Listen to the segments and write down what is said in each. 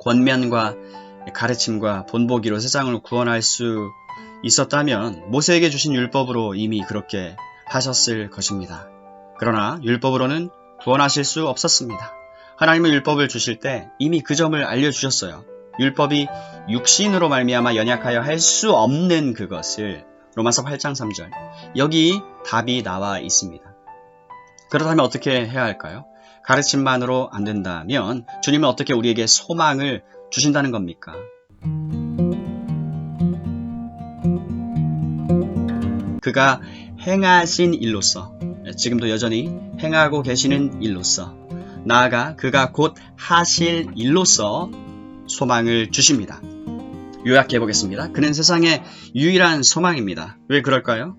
권면과 가르침과 본보기로 세상을 구원할 수 있었다면 모세에게 주신 율법으로 이미 그렇게 하셨을 것입니다. 그러나 율법으로는 구원하실 수 없었습니다. 하나님은 율법을 주실 때 이미 그 점을 알려주셨어요. 율법이 육신으로 말미암아 연약하여 할 수 없는 그것을 로마서 8장 3절 여기 답이 나와 있습니다. 그렇다면 어떻게 해야 할까요? 가르침만으로 안 된다면 주님은 어떻게 우리에게 소망을 주신다는 겁니까? 그가 행하신 일로서 지금도 여전히 행하고 계시는 일로서 나아가 그가 곧 하실 일로서 소망을 주십니다. 요약해 보겠습니다. 그는 세상의 유일한 소망입니다. 왜 그럴까요?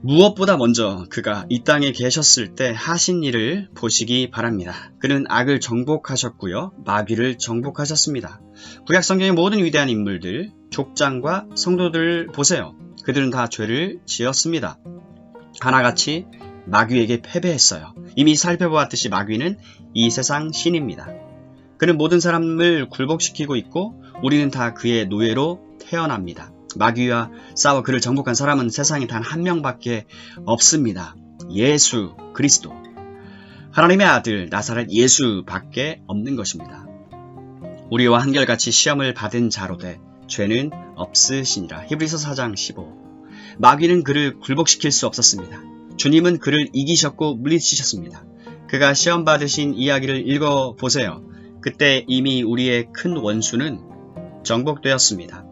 무엇보다 먼저 그가 이 땅에 계셨을 때 하신 일을 보시기 바랍니다. 그는 악을 정복하셨고요. 마귀를 정복하셨습니다. 구약 성경의 모든 위대한 인물들, 족장과 성도들을 보세요. 그들은 다 죄를 지었습니다. 하나같이 마귀에게 패배했어요. 이미 살펴보았듯이 마귀는 이 세상 신입니다. 그는 모든 사람을 굴복시키고 있고 우리는 다 그의 노예로 태어납니다. 마귀와 싸워 그를 정복한 사람은 세상에 단 한 명밖에 없습니다. 예수 그리스도. 하나님의 아들 나사렛 예수밖에 없는 것입니다. 우리와 한결같이 시험을 받은 자로 돼 죄는 없으시니라. 히브리서 4장 15. 마귀는 그를 굴복시킬 수 없었습니다. 주님은 그를 이기셨고 물리치셨습니다. 그가 시험 받으신 이야기를 읽어보세요. 그때 이미 우리의 큰 원수는 정복되었습니다.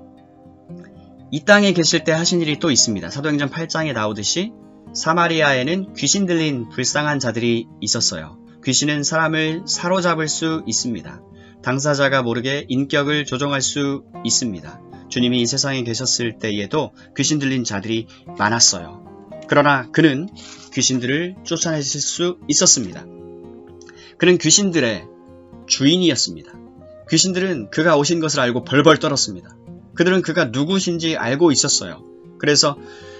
이 땅에 계실 때 하신 일이 또 있습니다. 사도행전 8장에 나오듯이 사마리아에는 귀신 들린 불쌍한 자들이 있었어요. 귀신은 사람을 사로잡을 수 있습니다. 당사자가 모르게 인격을 조종할 수 있습니다. 주님이 이 세상에 계셨을 때에도 귀신 들린 자들이 많았어요. 그러나 그는 귀신들을 쫓아내실 수 있었습니다. 그는 귀신들의 주인이었습니다. 귀신들은 그가 오신 것을 알고 벌벌 떨었습니다. 그들은 그가 누구신지 알고 있었어요. 그래서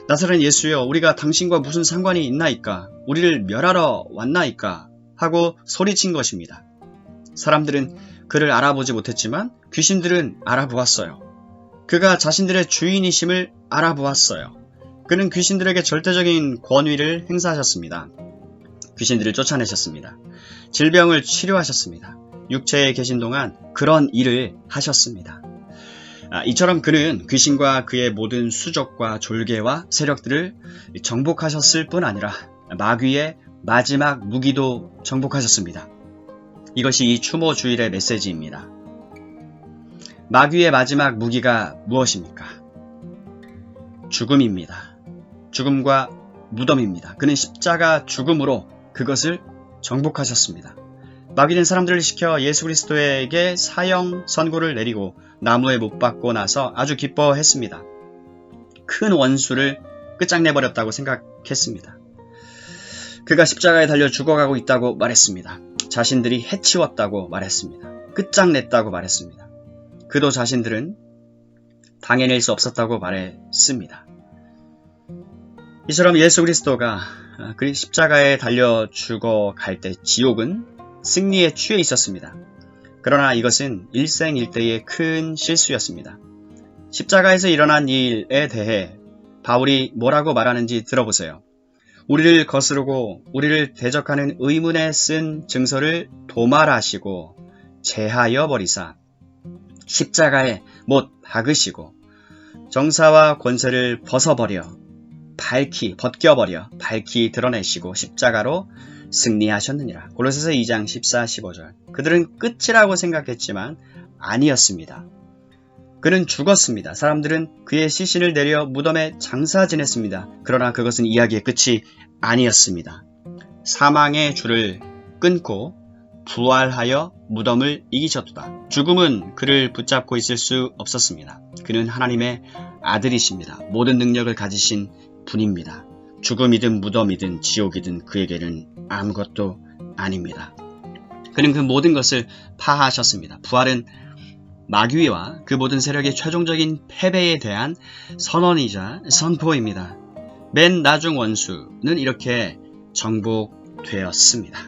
나사렛 예수여 우리가 당신과 무슨 상관이 있나이까? 우리를 멸하러 왔나이까? 하고 소리친 것입니다. 사람들은 그를 알아보지 못했지만 귀신들은 알아보았어요. 그가 자신들의 주인이심을 알아보았어요. 그는 귀신들에게 절대적인 권위를 행사하셨습니다. 귀신들을 쫓아내셨습니다. 질병을 치료하셨습니다. 육체에 계신 동안 그런 일을 하셨습니다. 이처럼 그는 귀신과 그의 모든 수족과 졸개와 세력들을 정복하셨을 뿐 아니라 마귀의 마지막 무기도 정복하셨습니다. 이것이 이 추모 주일의 메시지입니다. 마귀의 마지막 무기가 무엇입니까? 죽음입니다. 죽음과 무덤입니다. 그는 십자가 죽음으로 그것을 정복하셨습니다. 마귀는 사람들을 시켜 예수 그리스도에게 사형 선고를 내리고 나무에 못 박고 나서 아주 기뻐했습니다. 큰 원수를 끝장내버렸다고 생각했습니다. 그가 십자가에 달려 죽어가고 있다고 말했습니다. 자신들이 해치웠다고 말했습니다. 끝장냈다고 말했습니다. 그도 자신들은 당해낼 수 없었다고 말했습니다. 이처럼 예수 그리스도가 그 십자가에 달려 죽어갈 때 지옥은 승리에 취해 있었습니다. 그러나 이것은 일생일대의 큰 실수였습니다. 십자가에서 일어난 일에 대해 바울이 뭐라고 말하는지 들어보세요. 우리를 거스르고 우리를 대적하는 의문에 쓴 증서를 도말하시고 제하여 버리사 십자가에 못 박으시고 정사와 권세를 벗겨버려 밝히 드러내시고 십자가로 승리하셨느니라. 골로새서 2장 14, 15절. 그들은 끝이라고 생각했지만 아니었습니다. 그는 죽었습니다. 사람들은 그의 시신을 내려 무덤에 장사 지냈습니다. 그러나 그것은 이야기의 끝이 아니었습니다. 사망의 줄을 끊고 부활하여 무덤을 이기셨도다. 죽음은 그를 붙잡고 있을 수 없었습니다. 그는 하나님의 아들이십니다. 모든 능력을 가지신 분입니다. 죽음이든 무덤이든 지옥이든 그에게는 아무것도 아닙니다. 그는 그 모든 것을 파하셨습니다. 부활은 마귀와 그 모든 세력의 최종적인 패배에 대한 선언이자 선포입니다. 맨 나중 원수는 이렇게 정복되었습니다.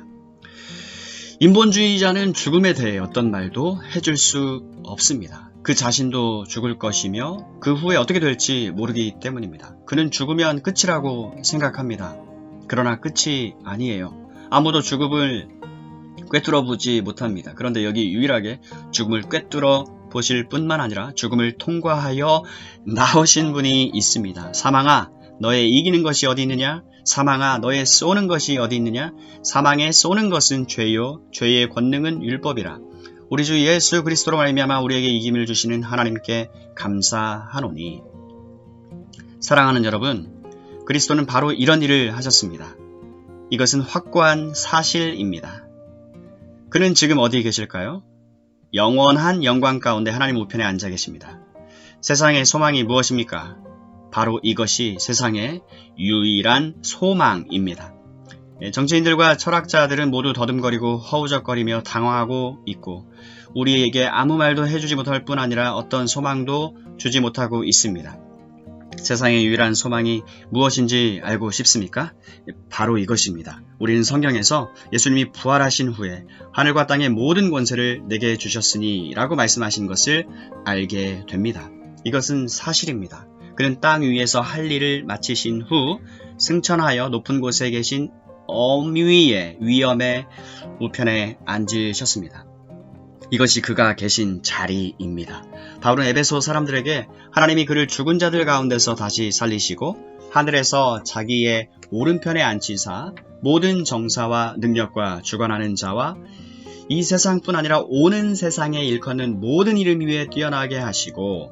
인본주의자는 죽음에 대해 어떤 말도 해줄 수 없습니다. 그 자신도 죽을 것이며 그 후에 어떻게 될지 모르기 때문입니다. 그는 죽으면 끝이라고 생각합니다. 그러나 끝이 아니에요. 아무도 죽음을 꿰뚫어 보지 못합니다. 그런데 여기 유일하게 죽음을 꿰뚫어 보실 뿐만 아니라 죽음을 통과하여 나오신 분이 있습니다. 사망아, 너의 이기는 것이 어디 있느냐? 사망아, 너의 쏘는 것이 어디 있느냐? 사망에 쏘는 것은 죄요, 죄의 권능은 율법이라. 우리 주 예수 그리스도로 말미암아 우리에게 이김을 주시는 하나님께 감사하노니. 사랑하는 여러분, 그리스도는 바로 이런 일을 하셨습니다. 이것은 확고한 사실입니다. 그는 지금 어디 계실까요? 영원한 영광 가운데 하나님 우편에 앉아 계십니다. 세상의 소망이 무엇입니까? 바로 이것이 세상의 유일한 소망입니다. 정치인들과 철학자들은 모두 더듬거리고 허우적거리며 당황하고 있고 우리에게 아무 말도 해주지 못할 뿐 아니라 어떤 소망도 주지 못하고 있습니다. 세상의 유일한 소망이 무엇인지 알고 싶습니까? 바로 이것입니다. 우리는 성경에서 예수님이 부활하신 후에 하늘과 땅의 모든 권세를 내게 주셨으니 라고 말씀하신 것을 알게 됩니다. 이것은 사실입니다. 그는 땅 위에서 할 일을 마치신 후 승천하여 높은 곳에 계신 엄위의 위엄의 우편에 앉으셨습니다. 이것이 그가 계신 자리입니다. 바울은 에베소 사람들에게 하나님이 그를 죽은 자들 가운데서 다시 살리시고 하늘에서 자기의 오른편에 앉히사 모든 정사와 능력과 주관하는 자와 이 세상뿐 아니라 오는 세상에 일컫는 모든 이름 위에 뛰어나게 하시고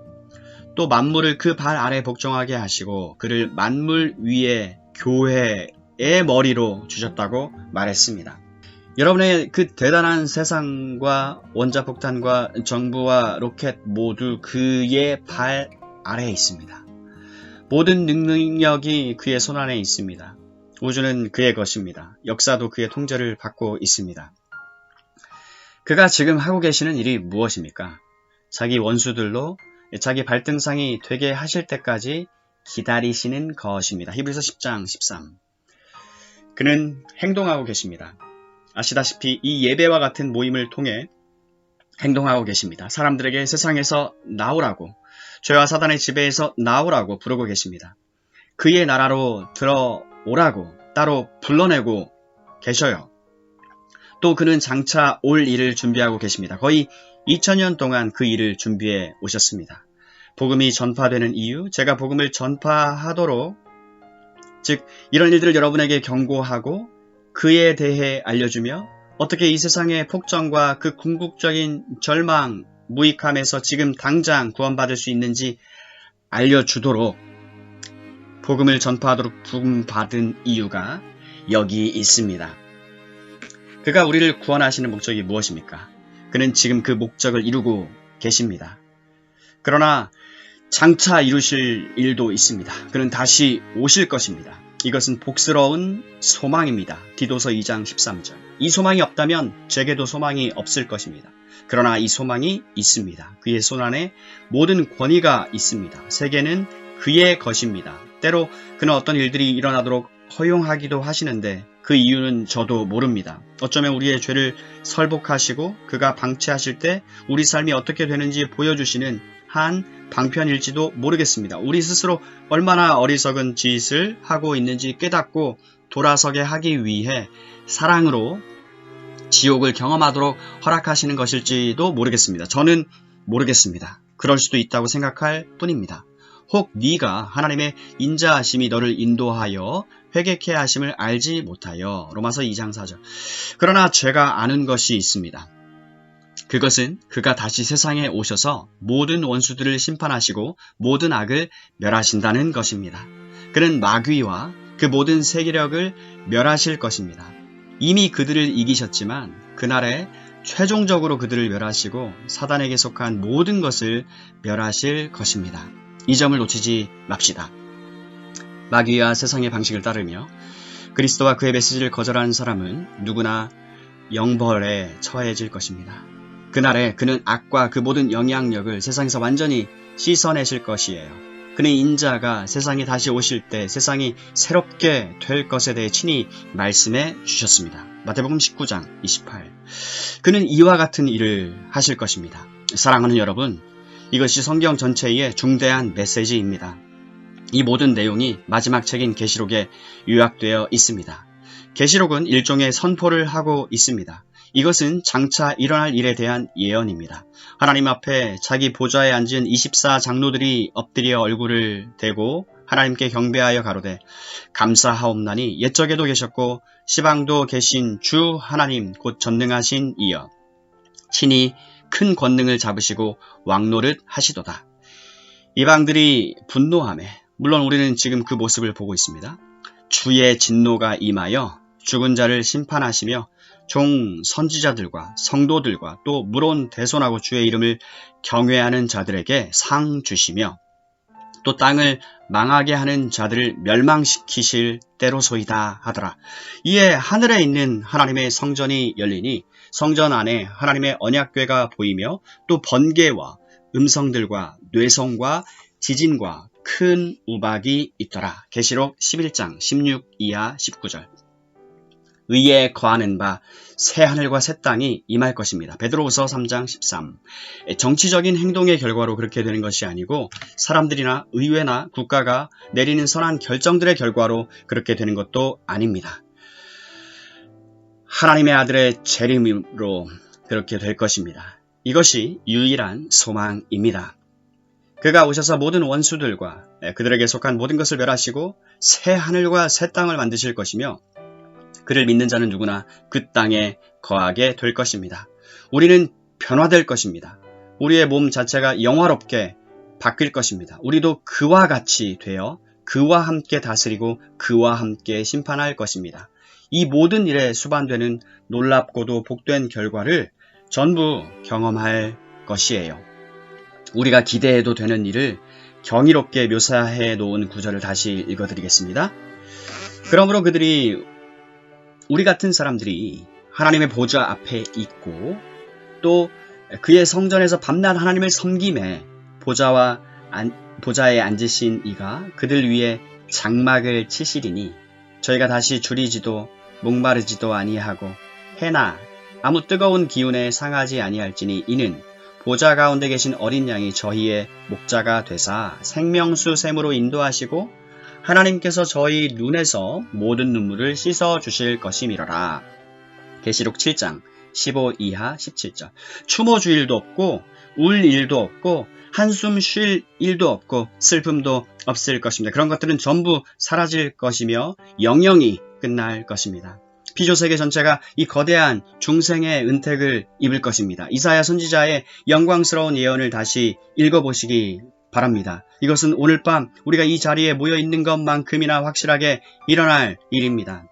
또 만물을 그 발 아래 복종하게 하시고 그를 만물 위에 교회의 머리로 주셨다고 말했습니다. 여러분의 그 대단한 세상과 원자폭탄과 정부와 로켓 모두 그의 발 아래에 있습니다. 모든 능력이 그의 손안에 있습니다. 우주는 그의 것입니다. 역사도 그의 통제를 받고 있습니다. 그가 지금 하고 계시는 일이 무엇입니까? 자기 원수들로 자기 발등상이 되게 하실 때까지 기다리시는 것입니다. 히브리서 10장 13. 그는 행동하고 계십니다. 아시다시피 이 예배와 같은 모임을 통해 행동하고 계십니다. 사람들에게 세상에서 나오라고, 죄와 사단의 지배에서 나오라고 부르고 계십니다. 그의 나라로 들어오라고 따로 불러내고 계셔요. 또 그는 장차 올 일을 준비하고 계십니다. 거의 2000년 동안 그 일을 준비해 오셨습니다. 복음이 전파되는 이유, 제가 복음을 전파하도록, 즉 이런 일들을 여러분에게 경고하고 그에 대해 알려주며 어떻게 이 세상의 폭정과 그 궁극적인 절망, 무익함에서 지금 당장 구원받을 수 있는지 알려주도록 복음을 전파하도록 부름받은 이유가 여기 있습니다. 그가 우리를 구원하시는 목적이 무엇입니까? 그는 지금 그 목적을 이루고 계십니다. 그러나 장차 이루실 일도 있습니다. 그는 다시 오실 것입니다. 이것은 복스러운 소망입니다. 디도서 2장 13절. 이 소망이 없다면 제게도 소망이 없을 것입니다. 그러나 이 소망이 있습니다. 그의 손안에 모든 권위가 있습니다. 세계는 그의 것입니다. 때로 그는 어떤 일들이 일어나도록 허용하기도 하시는데 그 이유는 저도 모릅니다. 어쩌면 우리의 죄를 설복하시고 그가 방치하실 때 우리 삶이 어떻게 되는지 보여주시는 한 방편일지도 모르겠습니다. 우리 스스로 얼마나 어리석은 짓을 하고 있는지 깨닫고 돌아서게 하기 위해 사랑으로 지옥을 경험하도록 허락하시는 것일지도 모르겠습니다. 저는 모르겠습니다. 그럴 수도 있다고 생각할 뿐입니다. 혹 네가 하나님의 인자하심이 너를 인도하여 회개케 하심을 알지 못하여. 로마서 2장 4절. 그러나 제가 아는 것이 있습니다. 그것은 그가 다시 세상에 오셔서 모든 원수들을 심판하시고 모든 악을 멸하신다는 것입니다. 그는 마귀와 그 모든 세계력을 멸하실 것입니다. 이미 그들을 이기셨지만 그날에 최종적으로 그들을 멸하시고 사단에게 속한 모든 것을 멸하실 것입니다. 이 점을 놓치지 맙시다. 마귀와 세상의 방식을 따르며 그리스도와 그의 메시지를 거절하는 사람은 누구나 영벌에 처해질 것입니다. 그날에 그는 악과 그 모든 영향력을 세상에서 완전히 씻어내실 것이에요. 그는 인자가 세상에 다시 오실 때 세상이 새롭게 될 것에 대해 친히 말씀해 주셨습니다. 마태복음 19장 28. 그는 이와 같은 일을 하실 것입니다. 사랑하는 여러분, 이것이 성경 전체의 중대한 메시지입니다. 이 모든 내용이 마지막 책인 계시록에 요약되어 있습니다. 계시록은 일종의 선포를 하고 있습니다. 이것은 장차 일어날 일에 대한 예언입니다. 하나님 앞에 자기 보좌에 앉은 24 장로들이 엎드려 얼굴을 대고 하나님께 경배하여 가로되 감사하옵나니 옛적에도 계셨고 시방도 계신 주 하나님 곧 전능하신 이여 친히 큰 권능을 잡으시고 왕노릇 하시도다. 이방들이 분노하매 물론 우리는 지금 그 모습을 보고 있습니다. 주의 진노가 임하여 죽은 자를 심판하시며 종 선지자들과 성도들과 또 물온 대손하고 주의 이름을 경외하는 자들에게 상 주시며 또 땅을 망하게 하는 자들을 멸망시키실 때로소이다 하더라. 이에 하늘에 있는 하나님의 성전이 열리니 성전 안에 하나님의 언약궤가 보이며 또 번개와 음성들과 뇌성과 지진과 큰 우박이 있더라. 계시록 11장 16 이하 19절. 의에 거하는 바 새 하늘과 새 땅이 임할 것입니다. 베드로후서 3장 13. 정치적인 행동의 결과로 그렇게 되는 것이 아니고 사람들이나 의회나 국가가 내리는 선한 결정들의 결과로 그렇게 되는 것도 아닙니다. 하나님의 아들의 재림으로 그렇게 될 것입니다. 이것이 유일한 소망입니다. 그가 오셔서 모든 원수들과 그들에게 속한 모든 것을 멸하시고 새 하늘과 새 땅을 만드실 것이며 그를 믿는 자는 누구나 그 땅에 거하게 될 것입니다. 우리는 변화될 것입니다. 우리의 몸 자체가 영화롭게 바뀔 것입니다. 우리도 그와 같이 되어 그와 함께 다스리고 그와 함께 심판할 것입니다. 이 모든 일에 수반되는 놀랍고도 복된 결과를 전부 경험할 것이에요. 우리가 기대해도 되는 일을 경이롭게 묘사해 놓은 구절을 다시 읽어드리겠습니다. 그러므로 그들이 우리 같은 사람들이 하나님의 보좌 앞에 있고 또 그의 성전에서 밤낮 하나님을 섬김에 보좌에 앉으신 이가 그들 위에 장막을 치시리니 저희가 다시 줄이지도 목마르지도 아니하고 해나 아무 뜨거운 기운에 상하지 아니할지니 이는 보좌 가운데 계신 어린 양이 저희의 목자가 되사 생명수 샘으로 인도하시고 하나님께서 저희 눈에서 모든 눈물을 씻어 주실 것이미러라. 계시록 7장 15 이하 17절. 추모 주일도 없고 울 일도 없고 한숨 쉴 일도 없고 슬픔도 없을 것입니다. 그런 것들은 전부 사라질 것이며 영영이 끝날 것입니다. 피조세계 전체가 이 거대한 중생의 은택을 입을 것입니다. 이사야 선지자의 영광스러운 예언을 다시 읽어보시기 바랍니다. 이것은 오늘 밤 우리가 이 자리에 모여 있는 것만큼이나 확실하게 일어날 일입니다.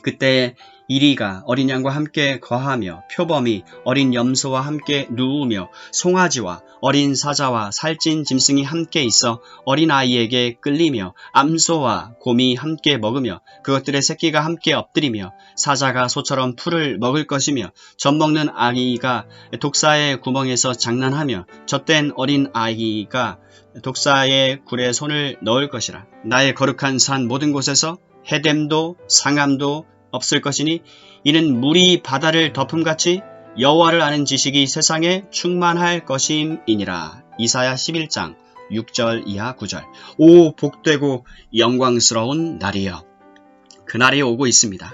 그때 이리가 어린 양과 함께 거하며 표범이 어린 염소와 함께 누우며 송아지와 어린 사자와 살찐 짐승이 함께 있어 어린 아이에게 끌리며 암소와 곰이 함께 먹으며 그것들의 새끼가 함께 엎드리며 사자가 소처럼 풀을 먹을 것이며 젖먹는 아기가 독사의 구멍에서 장난하며 젖된 어린 아기가 독사의 굴에 손을 넣을 것이라. 나의 거룩한 산 모든 곳에서 해됨도 상함도 없을 것이니 이는 물이 바다를 덮음같이 여호와를 아는 지식이 세상에 충만할 것임이니라. 이사야 11장 6절 이하 9절. 오 복되고 영광스러운 날이여. 그날이 오고 있습니다.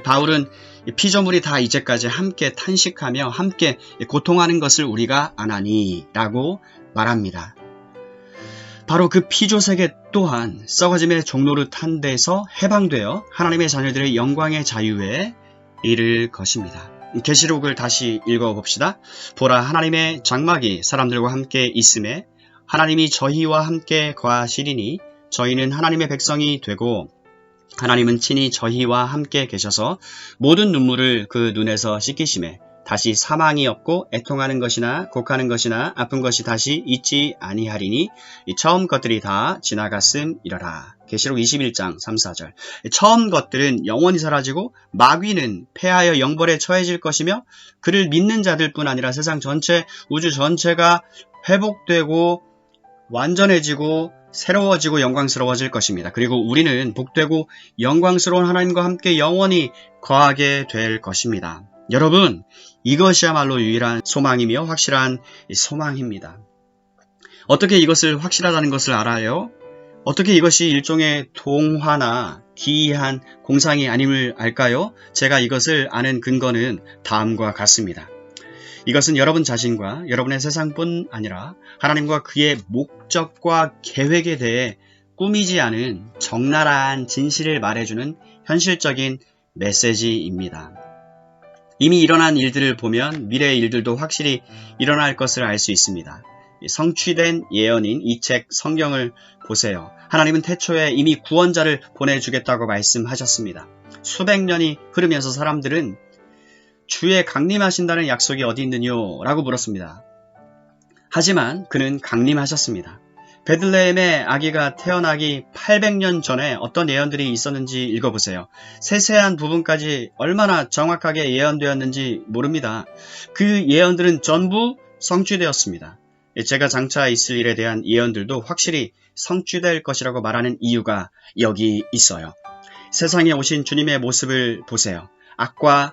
바울은 피조물이 다 이제까지 함께 탄식하며 함께 고통하는 것을 우리가 아나니 라고 말합니다. 바로 그 피조세계 또한 썩어짐의 종노릇 한 데서 해방되어 하나님의 자녀들의 영광의 자유에 이를 것입니다. 계시록을 다시 읽어봅시다. 보라 하나님의 장막이 사람들과 함께 있음에 하나님이 저희와 함께 거하시리니 저희는 하나님의 백성이 되고 하나님은 친히 저희와 함께 계셔서 모든 눈물을 그 눈에서 씻기심에 다시 사망이 없고 애통하는 것이나 곡하는 것이나 아픈 것이 다시 있지 아니하리니 이 처음 것들이 다 지나갔음이러라. 계시록 21장 3, 4절. 처음 것들은 영원히 사라지고 마귀는 패하여 영벌에 처해질 것이며 그를 믿는 자들뿐 아니라 세상 전체 우주 전체가 회복되고 완전해지고 새로워지고 영광스러워질 것입니다. 그리고 우리는 복되고 영광스러운 하나님과 함께 영원히 거하게 될 것입니다. 여러분, 이것이야말로 유일한 소망이며 확실한 소망입니다. 어떻게 이것을 확실하다는 것을 알아요? 어떻게 이것이 일종의 동화나 기이한 공상이 아님을 알까요? 제가 이것을 아는 근거는 다음과 같습니다. 이것은 여러분 자신과 여러분의 세상뿐 아니라 하나님과 그의 목적과 계획에 대해 꾸미지 않은 적나라한 진실을 말해주는 현실적인 메시지입니다. 이미 일어난 일들을 보면 미래의 일들도 확실히 일어날 것을 알 수 있습니다. 성취된 예언인 이 책 성경을 보세요. 하나님은 태초에 이미 구원자를 보내주겠다고 말씀하셨습니다. 수백 년이 흐르면서 사람들은 주의 강림하신다는 약속이 어디 있느뇨? 라고 물었습니다. 하지만 그는 강림하셨습니다. 베들레헴의 아기가 태어나기 800년 전에 어떤 예언들이 있었는지 읽어보세요. 세세한 부분까지 얼마나 정확하게 예언되었는지 모릅니다. 그 예언들은 전부 성취되었습니다. 제가 장차 있을 일에 대한 예언들도 확실히 성취될 것이라고 말하는 이유가 여기 있어요. 세상에 오신 주님의 모습을 보세요. 악과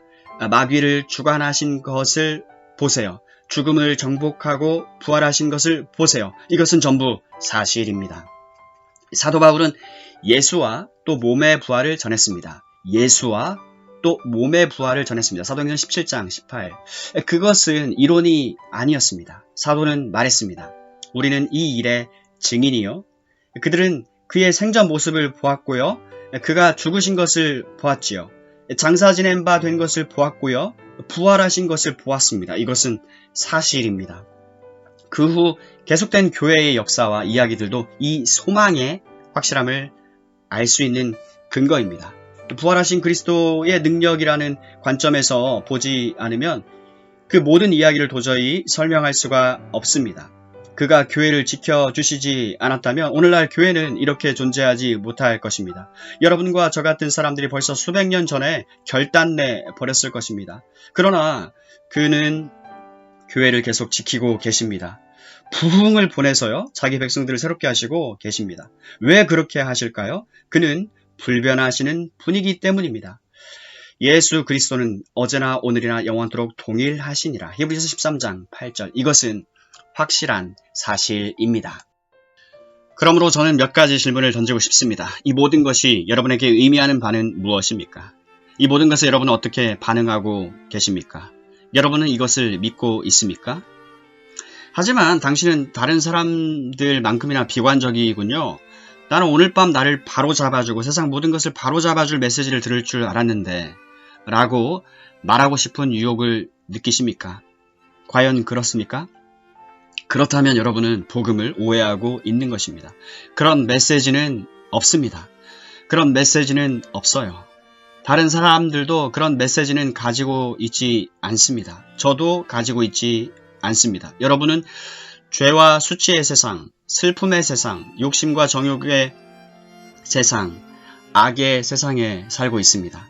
마귀를 주관하신 것을 보세요. 죽음을 정복하고 부활하신 것을 보세요. 이것은 전부 사실입니다. 사도 바울은 예수와 또 몸의 부활을 전했습니다. 예수와 또 몸의 부활을 전했습니다. 사도행전 17장 18. 그것은 이론이 아니었습니다. 사도는 말했습니다. 우리는 이 일의 증인이요. 그들은 그의 생전 모습을 보았고요. 그가 죽으신 것을 보았지요. 장사 지낸 바 된 것을 보았고요. 부활하신 것을 보았습니다. 이것은 사실입니다. 그 후 계속된 교회의 역사와 이야기들도 이 소망의 확실함을 알 수 있는 근거입니다. 부활하신 그리스도의 능력이라는 관점에서 보지 않으면 그 모든 이야기를 도저히 설명할 수가 없습니다. 그가 교회를 지켜주시지 않았다면 오늘날 교회는 이렇게 존재하지 못할 것입니다. 여러분과 저 같은 사람들이 벌써 수백 년 전에 결단내 버렸을 것입니다. 그러나 그는 교회를 계속 지키고 계십니다. 부흥을 보내서요, 자기 백성들을 새롭게 하시고 계십니다. 왜 그렇게 하실까요? 그는 불변하시는 분이기 때문입니다. 예수 그리스도는 어제나 오늘이나 영원토록 동일하시니라. 히브리서 13장 8절. 이것은 확실한 사실입니다. 그러므로 저는 몇 가지 질문을 던지고 싶습니다. 이 모든 것이 여러분에게 의미하는 바는 무엇입니까? 이 모든 것에 여러분은 어떻게 반응하고 계십니까? 여러분은 이것을 믿고 있습니까? 하지만 당신은 다른 사람들만큼이나 비관적이군요. 나는 오늘 밤 나를 바로잡아주고 세상 모든 것을 바로잡아줄 메시지를 들을 줄 알았는데 라고 말하고 싶은 유혹을 느끼십니까? 과연 그렇습니까? 그렇다면 여러분은 복음을 오해하고 있는 것입니다. 그런 메시지는 없습니다. 그런 메시지는 없어요. 다른 사람들도 그런 메시지는 가지고 있지 않습니다. 저도 가지고 있지 않습니다. 여러분은 죄와 수치의 세상, 슬픔의 세상, 욕심과 정욕의 세상, 악의 세상에 살고 있습니다.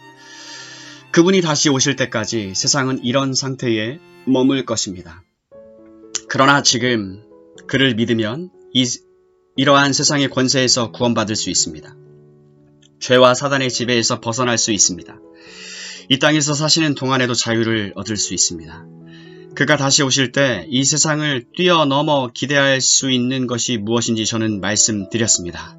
그분이 다시 오실 때까지 세상은 이런 상태에 머물 것입니다. 그러나 지금 그를 믿으면 이러한 세상의 권세에서 구원받을 수 있습니다. 죄와 사단의 지배에서 벗어날 수 있습니다. 이 땅에서 사시는 동안에도 자유를 얻을 수 있습니다. 그가 다시 오실 때 이 세상을 뛰어넘어 기대할 수 있는 것이 무엇인지 저는 말씀드렸습니다.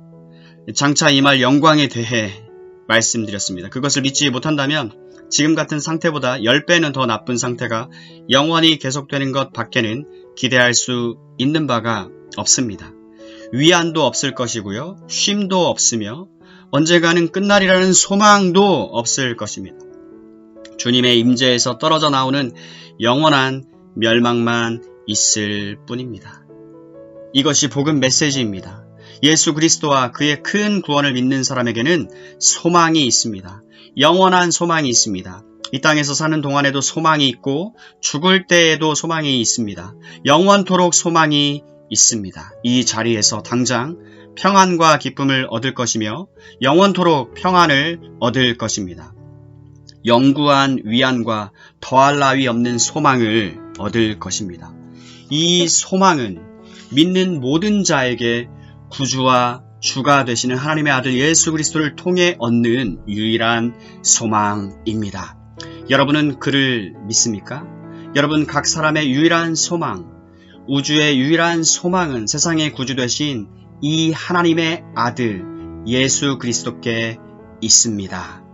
장차 임할 영광에 대해 말씀드렸습니다. 그것을 믿지 못한다면 지금 같은 상태보다 10배는 더 나쁜 상태가 영원히 계속되는 것 밖에는 기대할 수 있는 바가 없습니다. 위안도 없을 것이고요. 쉼도 없으며 언젠가는 끝날이라는 소망도 없을 것입니다. 주님의 임재에서 떨어져 나오는 영원한 멸망만 있을 뿐입니다. 이것이 복음 메시지입니다. 예수 그리스도와 그의 큰 구원을 믿는 사람에게는 소망이 있습니다. 영원한 소망이 있습니다. 이 땅에서 사는 동안에도 소망이 있고 죽을 때에도 소망이 있습니다. 영원토록 소망이 있습니다. 이 자리에서 당장 평안과 기쁨을 얻을 것이며 영원토록 평안을 얻을 것입니다. 영구한 위안과 더할 나위 없는 소망을 얻을 것입니다. 이 소망은 믿는 모든 자에게 구주와 주가 되시는 하나님의 아들 예수 그리스도를 통해 얻는 유일한 소망입니다. 여러분은 그를 믿습니까? 여러분 각 사람의 유일한 소망, 우주의 유일한 소망은 세상의 구주 되신 이 하나님의 아들 예수 그리스도께 있습니다.